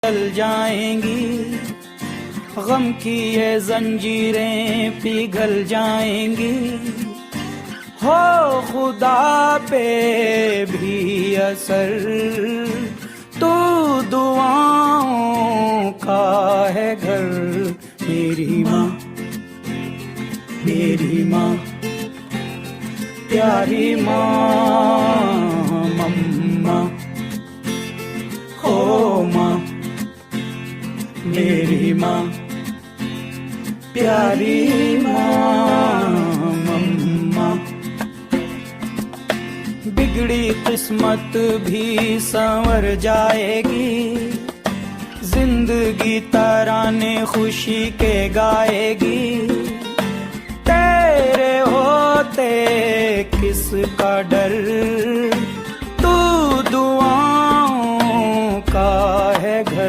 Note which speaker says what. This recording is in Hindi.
Speaker 1: चल जाएंगी, गम की ये जंजीरें पिघल जाएंगी। हो खुदा पे भी असर तो दुआओं का है घर। मेरी माँ, मेरी माँ, प्यारी माँ, मम्मा, हो माँ, मेरी माँ, प्यारी माँ, मम्मा। बिगड़ी किस्मत भी संवर जाएगी, जिंदगी तराने खुशी के गाएगी। तेरे होते किसका डर, तू दुआओं का है घर।